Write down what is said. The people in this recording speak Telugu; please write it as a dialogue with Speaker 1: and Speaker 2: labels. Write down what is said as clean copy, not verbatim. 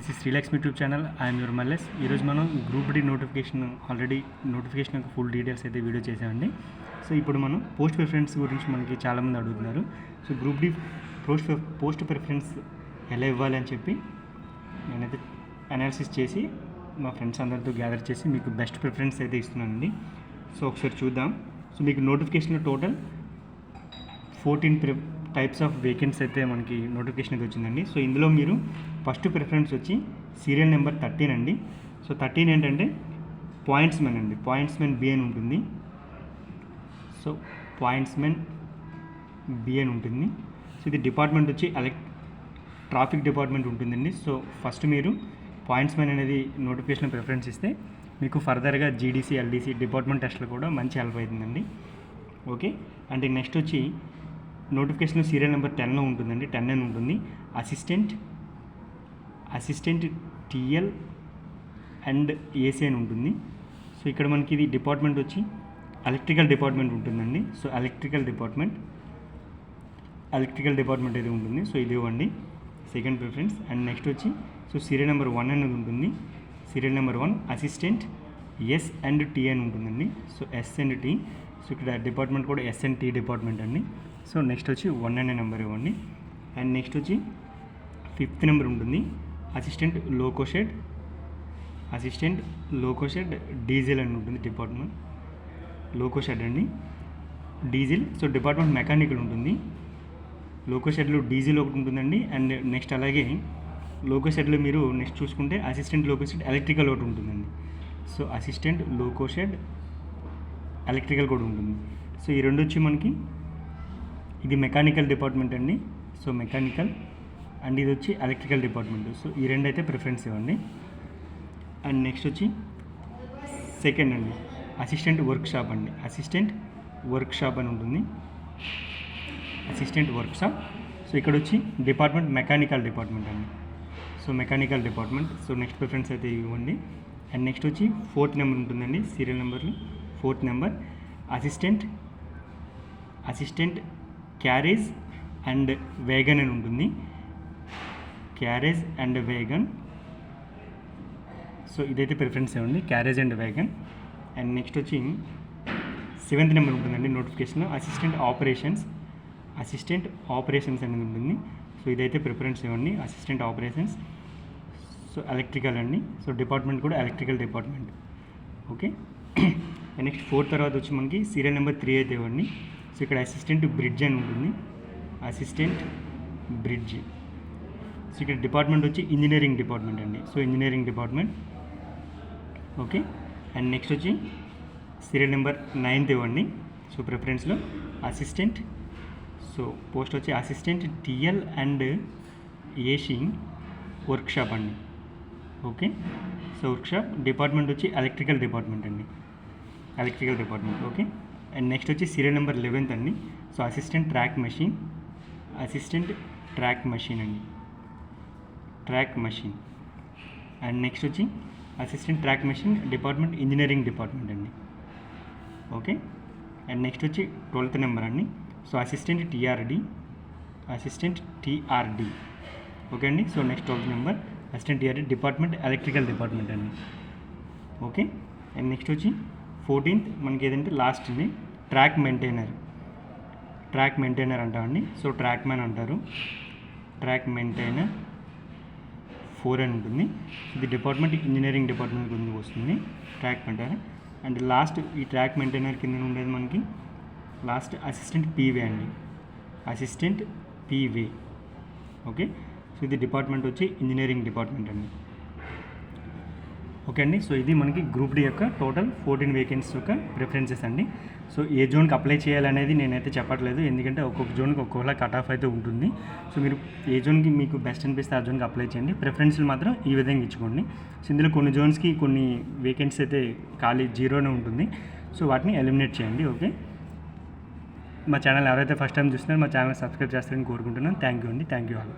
Speaker 1: This is relax YouTube channel. I'm your Malles. ఈరోజు మనం గ్రూప్ డి నోటిఫికేషన్ యొక్క ఫుల్ డీటెయిల్స్ అయితే వీడియో చేసామండి. సో ఇప్పుడు మనం పోస్ట్ ప్రిఫరెన్స్ గురించి మనకి చాలామంది అడుగుతున్నారు. So group D post preference ఎలా ఇవ్వాలి అని చెప్పి నేనైతే అనాలిసిస్ చేసి మా ఫ్రెండ్స్ అందరితో గ్యాదర్ చేసి మీకు బెస్ట్ ప్రిఫరెన్స్ అయితే ఇస్తున్నానండి. సో ఒకసారి చూద్దాం. సో మీకు నోటిఫికేషన్లో టోటల్ 14 టైప్స్ ఆఫ్ వేకెన్సీ అయితే మనకి నోటిఫికేషన్ అయితే వచ్చిందండి. సో ఇందులో మీరు ఫస్ట్ ప్రిఫరెన్స్ వచ్చి సీరియల్ నెంబర్ 13 అండి. సో 13 ఏంటంటే పాయింట్స్మెన్ అండి. పాయింట్స్మెన్ బి అని ఉంటుంది. సో పాయింట్స్మెన్ బి అని ఉంటుంది. సో ఇది డిపార్ట్మెంట్ వచ్చి ట్రాఫిక్ డిపార్ట్మెంట్ ఉంటుందండి. సో ఫస్ట్ మీరు పాయింట్స్మెన్ అనేది నోటిఫికేషన్ ప్రిఫరెన్స్ ఇస్తే మీకు ఫర్దర్గా జీడీసీ ఎల్డీసీ డిపార్ట్మెంట్ టెస్ట్లో కూడా మంచి హెల్ప్ అవుతుందండి. ఓకే. అంటే నెక్స్ట్ వచ్చి నోటిఫికేషన్ సీరియల్ నెంబర్ 10లో ఉంటుందండి. 10 అని ఉంటుంది. అసిస్టెంట్ టీఎల్ అండ్ ఏసీ అని ఉంటుంది. సో ఇక్కడ మనకి ఇది డిపార్ట్మెంట్ వచ్చి ఎలక్ట్రికల్ డిపార్ట్మెంట్ ఉంటుందండి. సో ఎలక్ట్రికల్ డిపార్ట్మెంట్ అయితే ఉంటుంది. సో ఇది ఇవ్వండి సెకండ్ ప్రిఫరెన్స్. అండ్ నెక్స్ట్ వచ్చి సో సీరియల్ నెంబర్ 1 అనేది ఉంటుంది. Serial number 1 assistant S and T అని ఉంటుందండి. So S and T. So ఇక్కడ డిపార్ట్మెంట్ కూడా ఎస్ అండ్ టీ డిపార్ట్మెంట్ అండి. సో నెక్స్ట్ వచ్చి 1 అనే నెంబర్ ఇవ్వండి. అండ్ నెక్స్ట్ వచ్చి 5th నెంబర్ ఉంటుంది. అసిస్టెంట్ లోకోషెడ్ డీజిల్ అని ఉంటుంది డిపార్ట్మెంట్. లోకోషెడ్ అండి డీజిల్. సో డిపార్ట్మెంట్ మెకానికల్ ఉంటుంది. లోకోషెడ్లో డీజిల్ ఒకటి ఉంటుందండి. అండ్ నెక్స్ట్ అలాగే లోకోషెడ్లో మీరు నెక్స్ట్ చూసుకుంటే అసిస్టెంట్ లోకోషెడ్ ఎలక్ట్రికల్ ఒకటి ఉంటుందండి. సో అసిస్టెంట్ లోకోషెడ్ ఎలక్ట్రికల్ కూడా ఉంటుంది. సో ఈ రెండు వచ్చి మనకి ఇది మెకానికల్ డిపార్ట్మెంట్ అండి. సో మెకానికల్ అండ్ ఇది వచ్చి ఎలక్ట్రికల్ డిపార్ట్మెంట్. సో ఈ రెండు అయితే ప్రిఫరెన్స్ ఇవ్వండి. అండ్ నెక్స్ట్ వచ్చి సెకండ్ అండి అసిస్టెంట్ వర్క్షాప్ అండి. అసిస్టెంట్ వర్క్షాప్ అని ఉంటుంది. Assistant workshop. సో ఇక్కడ వచ్చి డిపార్ట్మెంట్ మెకానికల్ డిపార్ట్మెంట్ అండి. So mechanical department. So next preference అయితే ఇవ్వండి. అండ్ నెక్స్ట్ వచ్చి 4th నెంబర్ ఉంటుందండి. సీరియల్ నెంబర్లో 4th number assistant carriage and wagon అని ఉంటుంది. Carriage and wagon. సో ఇదైతే ప్రిఫరెన్స్ ఇవ్వండి carriage and wagon. And next వచ్చి 7th నెంబర్ ఉంటుందండి నోటిఫికేషన్లో అసిస్టెంట్ ఆపరేషన్స్ అనేది ఉంటుంది. సో ఇదైతే ప్రిఫరెన్స్ ఇవ్వండి అసిస్టెంట్ ఆపరేషన్స్. సో ఎలక్ట్రికల్ అండి. సో డిపార్ట్మెంట్ కూడా ఎలక్ట్రికల్ డిపార్ట్మెంట్. ఓకే. నెక్స్ట్ 4 తర్వాత వచ్చి మనకి సీరియల్ నెంబర్ 3 అయితే ఇవ్వండి. సో ఇక్కడ అసిస్టెంట్ బ్రిడ్జ్ అని ఉంటుంది. Assistant bridge. సో ఇక్కడ డిపార్ట్మెంట్ వచ్చి ఇంజనీరింగ్ డిపార్ట్మెంట్ అండి. So engineering department. Okay. And next వచ్చి సీరియల్ నెంబర్ 9 ఇవ్వండి. సో ప్రిఫరెన్స్లో అసిస్టెంట్. సో పోస్ట్ వచ్చి assistant TL and AC workshop అండి. ఓకే. సో వర్క్షాప్ డిపార్ట్మెంట్ వచ్చి ఎలక్ట్రికల్ డిపార్ట్మెంట్ అండి. Electrical department. Okay. And next వచ్చి సీరియల్ నెంబర్ 11 అండి. సో అసిస్టెంట్ ట్రాక్ మెషిన్ అండి. Track machine. అండ్ నెక్స్ట్ వచ్చి assistant track machine department engineering department అండి. ఓకే. అండ్ నెక్స్ట్ వచ్చి 12th నెంబర్ అండి. So assistant టీఆర్డి. ఓకే అండి. So next 12th number assistant టీఆర్డి department electrical department అండి. ఓకే. అండ్ నెక్స్ట్ వచ్చి 14th మనకి ఏదంటే లాస్ట్ అండి ట్రాక్ మెయింటైనర్ అంటామండి. సో ట్రాక్ మ్యాన్ అంటారు. ట్రాక్ మెయింటైనర్ 4 అని ఉంటుంది. ఇది డిపార్ట్మెంట్ ఇంజనీరింగ్ డిపార్ట్మెంట్ కింద వస్తుంది ట్రాక్ మెయింటైనర్. అండ్ లాస్ట్ ఈ ట్రాక్ మెయింటైనర్ కింద ఉండేది మనకి లాస్ట్ అసిస్టెంట్ పీవే అండి. అసిస్టెంట్ పీవే. ఓకే. సో ఇది డిపార్ట్మెంట్ వచ్చి ఇంజనీరింగ్ డిపార్ట్మెంట్ అండి. ఓకే అండి. సో ఇది మనకి గ్రూప్ డి యొక్క టోటల్ 14 వేకెన్సీస్ యొక్క ప్రిఫరెన్సెస్ అండి. సో ఏ జోన్కి అప్లై చేయాలనేది నేనైతే చెప్పట్లేదు, ఎందుకంటే ఒక్కొక్క జోన్కి ఒక్కొక్కలా కట్ ఆఫ్ అయితే ఉంటుంది. సో మీరు ఏ జోన్కి మీకు బెస్ట్ అనిపిస్తే ఆ జోన్కి అప్లై చేయండి. ప్రిఫరెన్స్లు మాత్రం ఈ విధంగా ఇచ్చుకోండి. సో ఇందులో కొన్ని జోన్స్కి కొన్ని వేకెన్సీ అయితే ఖాళీ 0నే ఉంటుంది. సో వాటిని ఎలిమినేట్ చేయండి. ఓకే. మా ఛానల్ ఎవరైతే ఫస్ట్ టైం చూస్తున్నారో మా ఛానల్ సబ్స్క్రైబ్ చేస్తారని కోరుకుంటున్నాను. థ్యాంక్ యూ అండి. Thank you all.